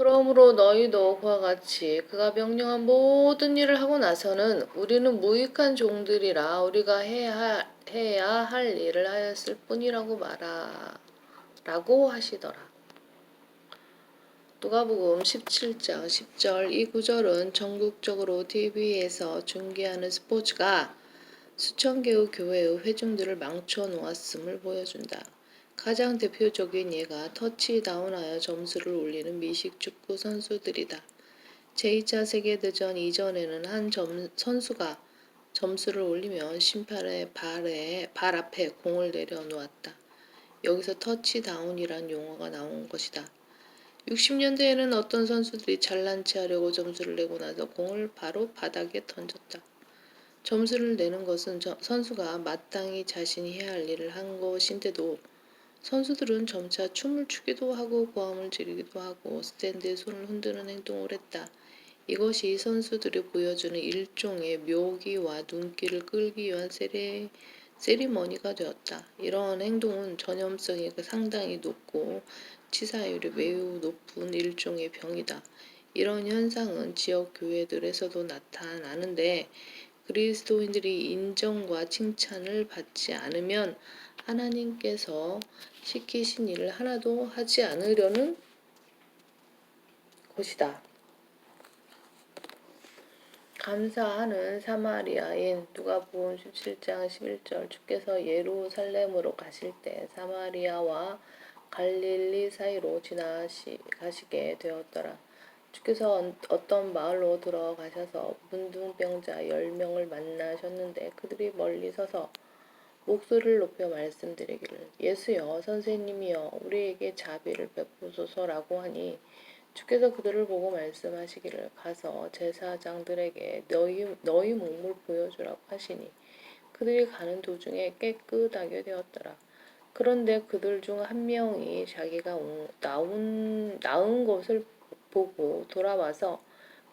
그러므로 너희도 그와 같이 그가 명령한 모든 일을 하고 나서는 우리는 무익한 종들이라 우리가 해야 할 일을 하였을 뿐이라고 라고 하시더라. 누가복음 17장 10절. 이 구절은 전국적으로 TV에서 중계하는 스포츠가 수천 개의 교회의 회중들을 망쳐 놓았음을 보여준다. 가장 대표적인 예가 터치다운하여 점수를 올리는 미식 축구 선수들이다. 제2차 세계대전 이전에는 한 선수가 점수를 올리면 심판의 발 앞에 공을 내려놓았다. 여기서 터치다운이란 용어가 나온 것이다. 60년대에는 어떤 선수들이 잘난 체 하려고 점수를 내고 나서 공을 바로 바닥에 던졌다. 점수를 내는 것은 선수가 마땅히 자신이 해야 할 일을 한 것인데도 선수들은 점차 춤을 추기도 하고 고함을 지르기도 하고 스탠드에 손을 흔드는 행동을 했다. 이것이 선수들이 보여주는 일종의 묘기와 눈길을 끌기 위한 세리머니가 되었다. 이러한 행동은 전염성이 상당히 높고 치사율이 매우 높은 일종의 병이다. 이런 현상은 지역 교회들에서도 나타나는데 그리스도인들이 인정과 칭찬을 받지 않으면 하나님께서 시키신 일을 하나도 하지 않으려는 것이다. 감사하는 사마리아인. 누가복음 17장 11절. 주께서 예루살렘으로 가실 때 사마리아와 갈릴리 사이로 지나가시게 되었더라. 주께서 어떤 마을로 들어가셔서 문둥병자 10명을 만나셨는데 그들이 멀리 서서 목소리를 높여 말씀드리기를 예수여 선생님이여 우리에게 자비를 베푸소서라고 하니 주께서 그들을 보고 말씀하시기를 가서 제사장들에게 너희 몸을 보여주라고 하시니 그들이 가는 도중에 깨끗하게 되었더라. 그런데 그들 중 한 명이 자기가 나은 것을 보고 돌아와서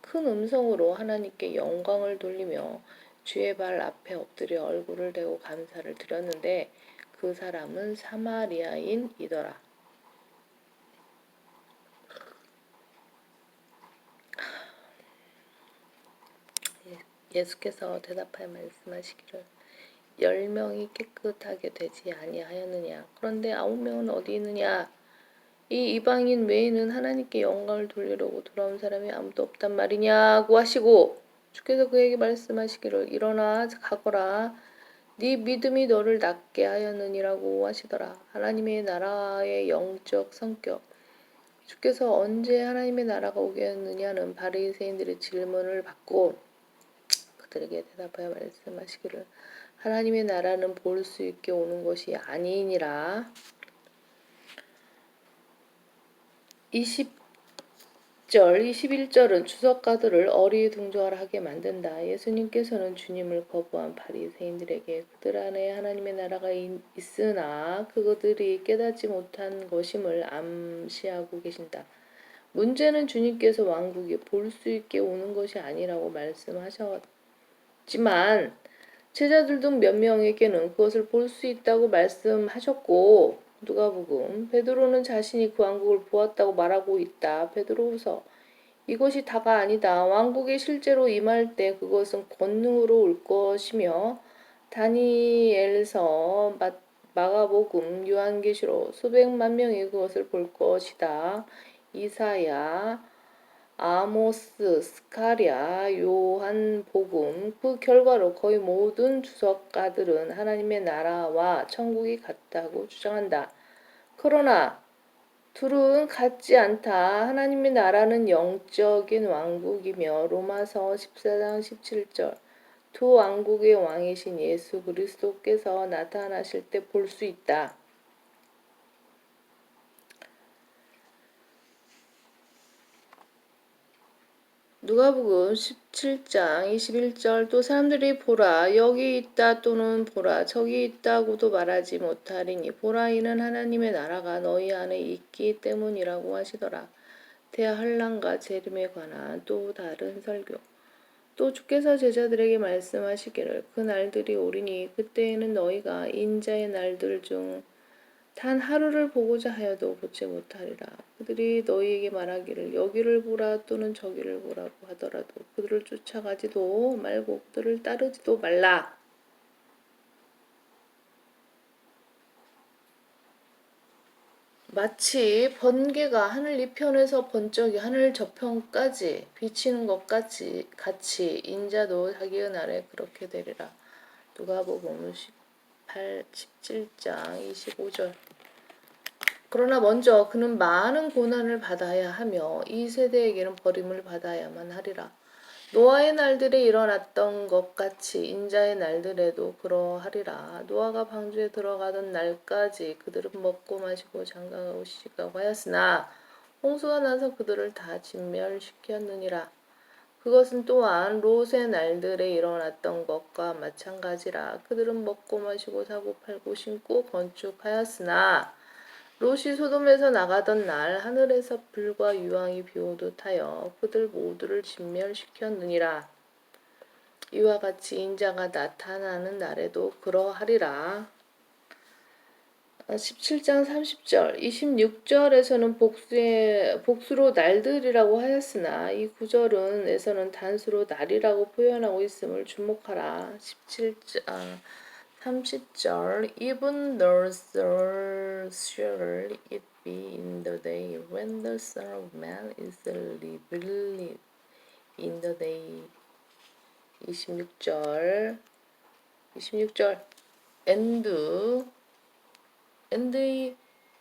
큰 음성으로 하나님께 영광을 돌리며 주의 발 앞에 엎드려 얼굴을 대고 감사를 드렸는데 그 사람은 사마리아인이더라. 예수께서 대답하여 말씀하시기를 10명이 깨끗하게 되지 아니하였느냐. 그런데 9명은 어디 있느냐. 이 이방인 외에는 하나님께 영광을 돌리려고 돌아온 사람이 아무도 없단 말이냐고 하시고 주께서 그에게 말씀하시기를 일어나 가거라. 네 믿음이 너를 낫게 하였느니라고 하시더라. 하나님의 나라의 영적 성격. 주께서 언제 하나님의 나라가 오겠느냐는 바리새인들의 질문을 받고 그들에게 대답하여 말씀하시기를 하나님의 나라는 볼 수 있게 오는 것이 아니니라. 21절은 주석가들을 어리둥절하게 만든다. 예수님께서는 주님을 거부한 바리새인들에게 그들 안에 하나님의 나라가 있으나 그들이 깨닫지 못한 것임을 암시하고 계신다. 문제는 주님께서 왕국이 볼 수 있게 오는 것이 아니라고 말씀하셨지만 제자들 중 몇 명에게는 그것을 볼 수 있다고 말씀하셨고 누가복음 베드로는 자신이 그 왕국을 보았다고 말하고 있다. 베드로후서 이것이 다가 아니다. 왕국이 실제로 임할 때 그것은 권능으로 올 것이며 다니엘서 마가복음 요한계시록 수백만 명이 그것을 볼 것이다. 이사야 아모스, 스가랴, 요한복음 그 결과로 거의 모든 주석가들은 하나님의 나라와 천국이 같다고 주장한다. 그러나 둘은 같지 않다. 하나님의 나라는 영적인 왕국이며 로마서 14장 17절 두 왕국의 왕이신 예수 그리스도께서 나타나실 때 볼 수 있다. 누가복음 17장 21절 또 사람들이 보라 여기 있다 또는 보라 저기 있다고도 말하지 못하리니 보라 이는 하나님의 나라가 너희 안에 있기 때문이라고 하시더라. 대한란과 재림에 관한 또 다른 설교. 또 주께서 제자들에게 말씀하시기를 그 날들이 오리니 그때에는 너희가 인자의 날들 중 단 하루를 보고자 하여도 보지 못하리라. 그들이 너희에게 말하기를 여기를 보라 또는 저기를 보라고 하더라도 그들을 쫓아가지도 말고 그들을 따르지도 말라. 마치 번개가 하늘 이편에서 번쩍이 하늘 저편까지 비치는 것 같이 인자도 자기의 날에 그렇게 되리라. 누가복음 17장 25절. 그러나 먼저 그는 많은 고난을 받아야 하며 이 세대에게는 버림을 받아야만 하리라. 노아의 날들에 일어났던 것 같이 인자의 날들에도 그러하리라. 노아가 방주에 들어가던 날까지 그들은 먹고 마시고 장가가고 시집가고 하였으나 홍수가 나서 그들을 다 진멸시켰느니라. 그것은 또한 롯의 날들에 일어났던 것과 마찬가지라. 그들은 먹고 마시고 사고 팔고 심고 건축하였으나 롯이 소돔에서 나가던 날 하늘에서 불과 유황이 비오듯 하여 그들 모두를 진멸시켰느니라. 이와 같이 인자가 나타나는 날에도 그러하리라. 17장 30절, 26절에서는 복수로 날들이라고 하였으나 이 구절에서는 단수로 날이라고 표현하고 있음을 주목하라. 17장 30절 Even though shall it be in the day when the Son of Man is revealed in the day. 26절 And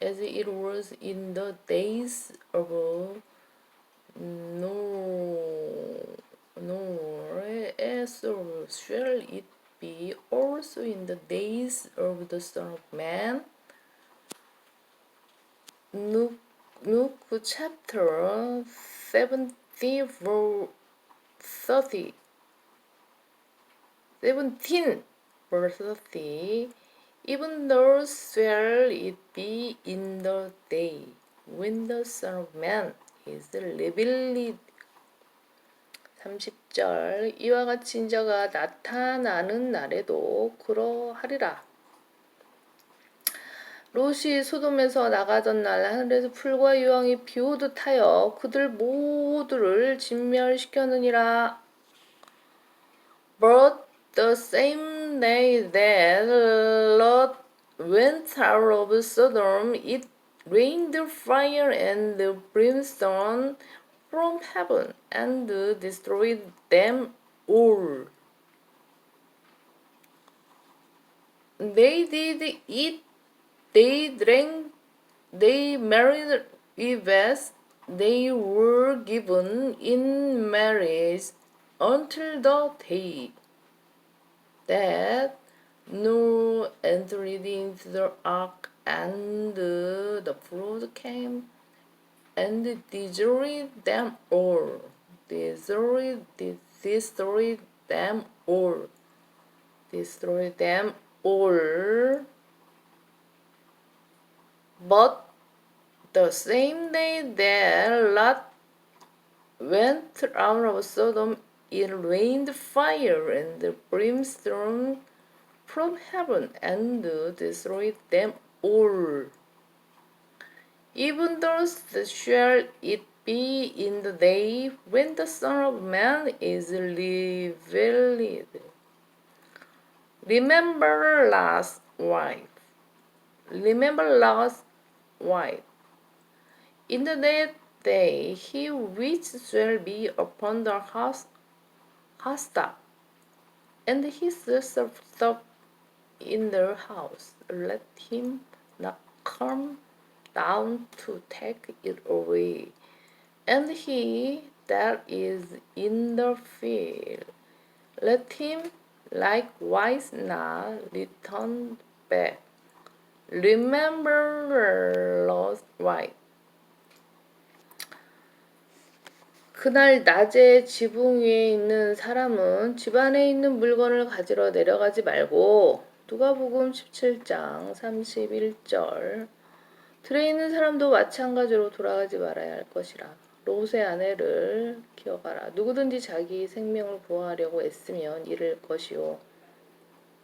as it was in the days of Noah, so shall it be also in the days of the Son of Man. Luke chapter 17 verse 30. Even though shall it be in the day when the Son of Man is revealed. 30절 이와 같이 인자가 나타나는 날에도 그러하리라. 롯이 소돔에서 나가던 날 하늘에서 풀과 유황이 비오듯 하여 그들 모두를 진멸시켰느니라. But the same day that Lot went out of Sodom, it rained fire and brimstone from heaven and destroyed them all. They did eat, they drank, they married wives, they were given in marriage until the day that Noah entered into the ark, and the flood came and destroyed them all. Destroyed them all. Destroyed them all. But the same day that Lot went out of Sodom, it rained fire and brimstone from heaven and destroyed them all. Even thus shall it be in the day when the Son of Man is revealed. Remember Lot's wife. In the day he which shall be upon the housetop, and his servant in the house, let him not come down to take it away. And he that is in the field, let him likewise not return back. Remember Lot's wife. 그날 낮에 지붕 위에 있는 사람은 집 안에 있는 물건을 가지러 내려가지 말고 누가복음 17장 31절 들에 있는 사람도 마찬가지로 돌아가지 말아야 할 것이라. 롯의 아내를 기억하라. 누구든지 자기 생명을 구하려고 애쓰면 잃을 것이요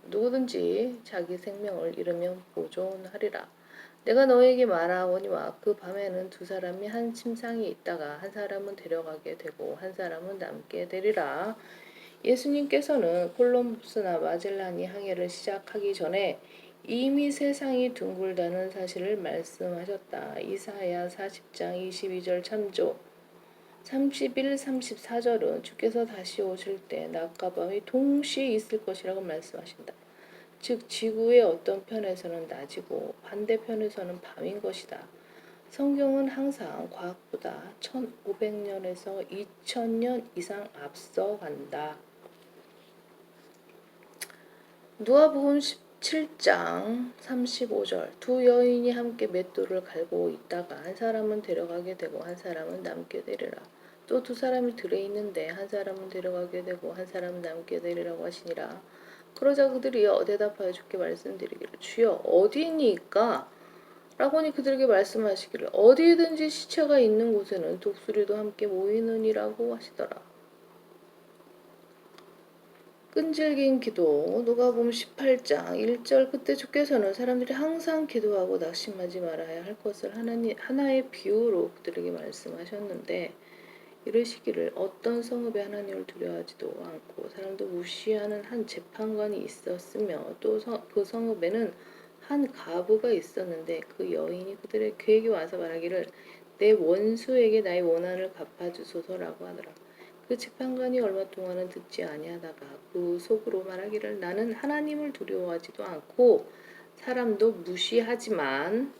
누구든지 자기 생명을 잃으면 보존하리라. 내가 너에게 말하오니와 그 밤에는 두 사람이 한 침상에 있다가 한 사람은 데려가게 되고 한 사람은 남게 되리라. 예수님께서는 콜럼부스나 마젤란이 항해를 시작하기 전에 이미 세상이 둥글다는 사실을 말씀하셨다. 이사야 40장 22절 참조. 31, 34절은 주께서 다시 오실 때 낮과 밤이 동시에 있을 것이라고 말씀하신다. 즉 지구의 어떤 편에서는 낮이고 반대편에서는 밤인 것이다. 성경은 항상 과학보다 1500년에서 2000년 이상 앞서간다. 누가복음 17장 35절 두 여인이 함께 맷돌을 갈고 있다가 한 사람은 데려가게 되고 한 사람은 남게 되리라. 또 두 사람이 들에 있는데 한 사람은 데려가게 되고 한 사람은 남게 되리라고 하시니라. 그러자 그들이 대답하여 주께 말씀드리기를 주여 어디니까? 라고니 그들에게 말씀하시기를 어디든지 시체가 있는 곳에는 독수리도 함께 모이느니라고 하시더라. 끈질긴 기도 누가복음 18장 1절 그때 주께서는 사람들이 항상 기도하고 낙심하지 말아야 할 것을 하나의 비유로 그들에게 말씀하셨는데 이르시기를 어떤 성읍에 하나님을 두려워하지도 않고 사람도 무시하는 한 재판관이 있었으며 또 그 성읍에는 한 과부가 있었는데 그 여인이 그에게 와서 말하기를 내 원수에게 나의 원한을 갚아주소서라고 하더라. 그 재판관이 얼마 동안은 듣지 아니하다가 그 속으로 말하기를 나는 하나님을 두려워하지도 않고 사람도 무시하지만